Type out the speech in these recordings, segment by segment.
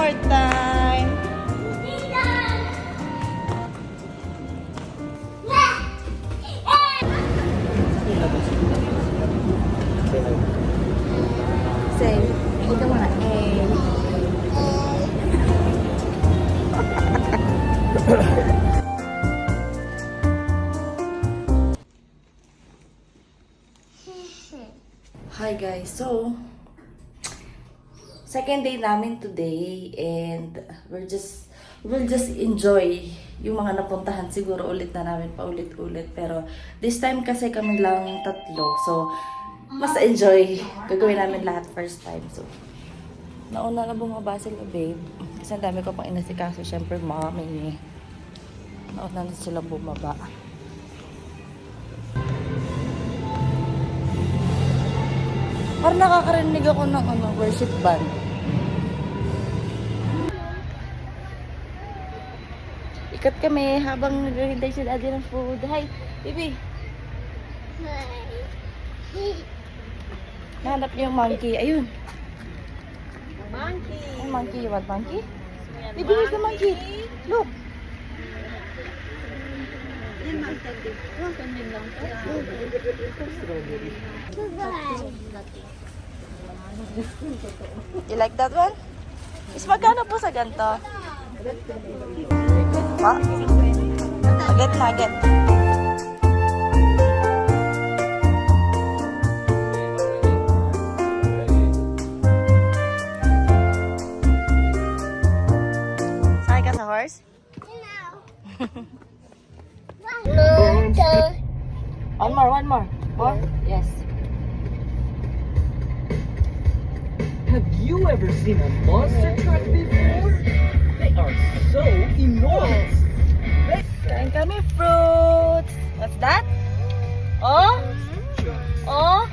more time. Say, ito muna. Hi guys, so second day namin today and we'll just enjoy yung mga napuntahan siguro ulit na namin paulit-ulit, pero this time kasi kami lang tatlo, so mas enjoy gagawin namin lahat first time. So nauna na bumaba sila babe kasi ang dami ko pang inasikaso, syempre mommy, nauna na sila bumaba. Parang nakakarinig ako ng worship band. Ikat kami habang naghihintay si daddy ng food. Hi, baby. Hi. Nahanap niyo yung monkey. Ayun. Monkey. Ay, monkey. You want monkey? Baby, here's the monkey. Look. You like that one? Is magkano po sa ganito? Pa? Nugget. Sakay ka sa horse? One more. More? Yes. Have you ever seen a monster truck before? They are so enormous. Kain kami fruits. What's that? Oh? Oh?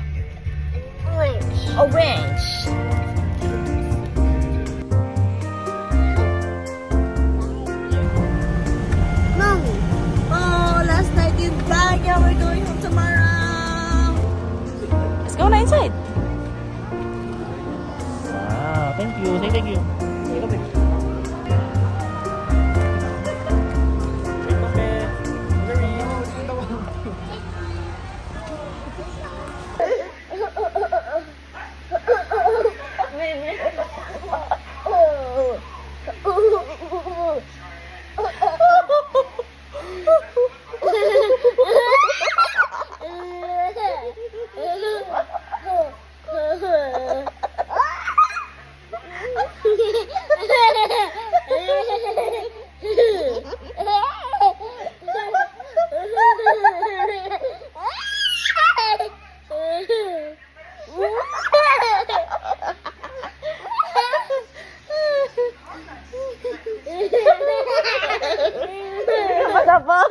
Orange. Mommy. Oh, last night in Baguio. We're going home tomorrow. Let's go na inside. Wow, thank you. Say thank you. Matapos.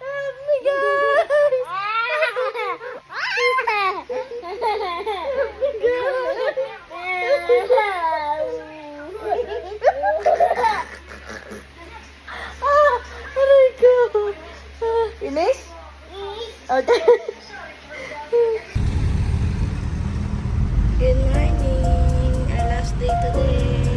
Help me guys. Aray ko. Finish? Okay. Good morning. Our last day today.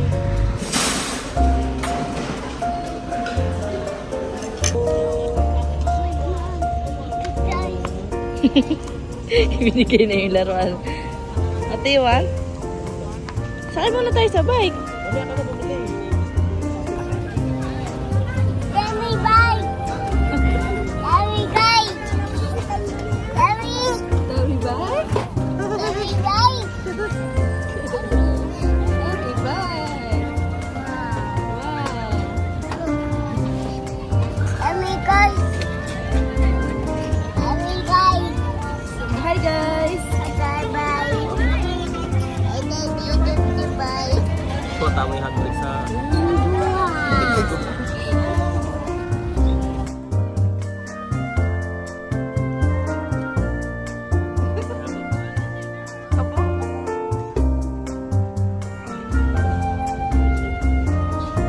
Binigay na yung laruan. Ate, Iwan? Saan muna tayo sa bike? Daddy, bye. Daddy, bye. Daddy. Dami bike? Daddy, bye. Dami bike. Wow. Daddy, guys. Daddy, guys. Hi guys! Bye, bye. I love you, Daddy, bye. So, tama yung handbrake sa...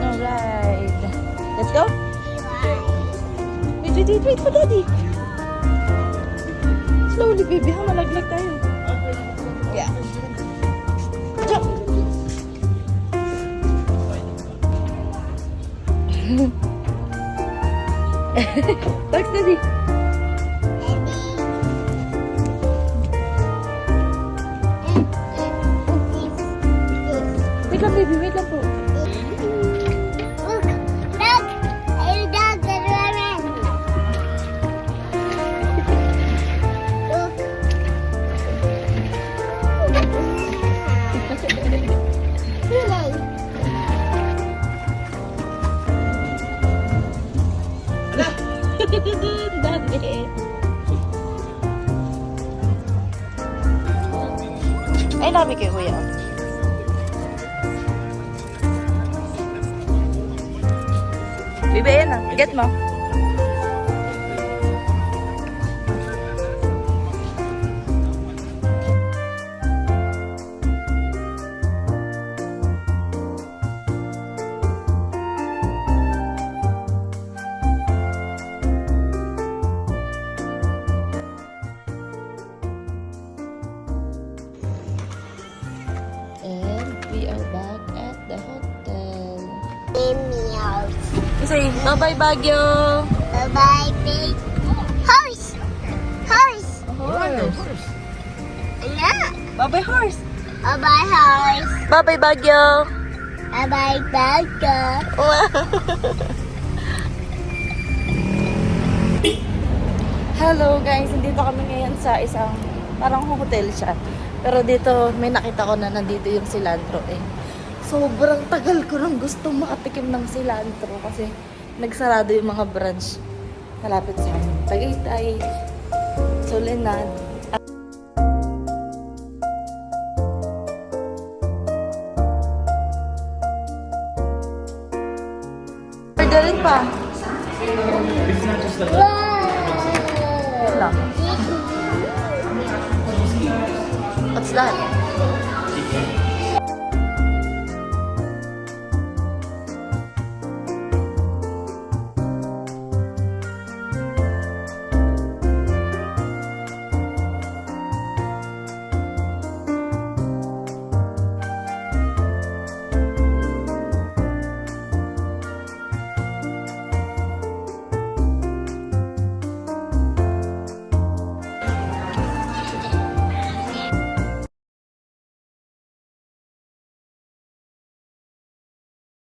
Alright. Let's go? Wait for daddy. baby, ha? Malaglag tayo. Yeah. Jump! Thanks, Daddy. Wait lang, baby. Wait lang po. Look, dog. Hey, dog, running. Look. Play. Daddy. Ay, nabi kayo, kuya. Bibi, yan na. Get mo. And we are back at the hotel. Meows. Say, bye-bye, Baguio! Bye-bye, big horse. Horse. Horse. Look. Bye-bye, horse! Bye-bye, horse. Bye-bye, Baguio! Bye-bye, burger. Hello guys, nandito kami ngayon sa isang parang hotel siya. Pero dito may nakita ko na nandito yung cilantro eh. Sobrang tagal ko nang gusto makatikim ng cilantro kasi nagsarado yung mga branch malapit sa amin. Tagaytay, Soledad. Orderin pa. Wala. What's that?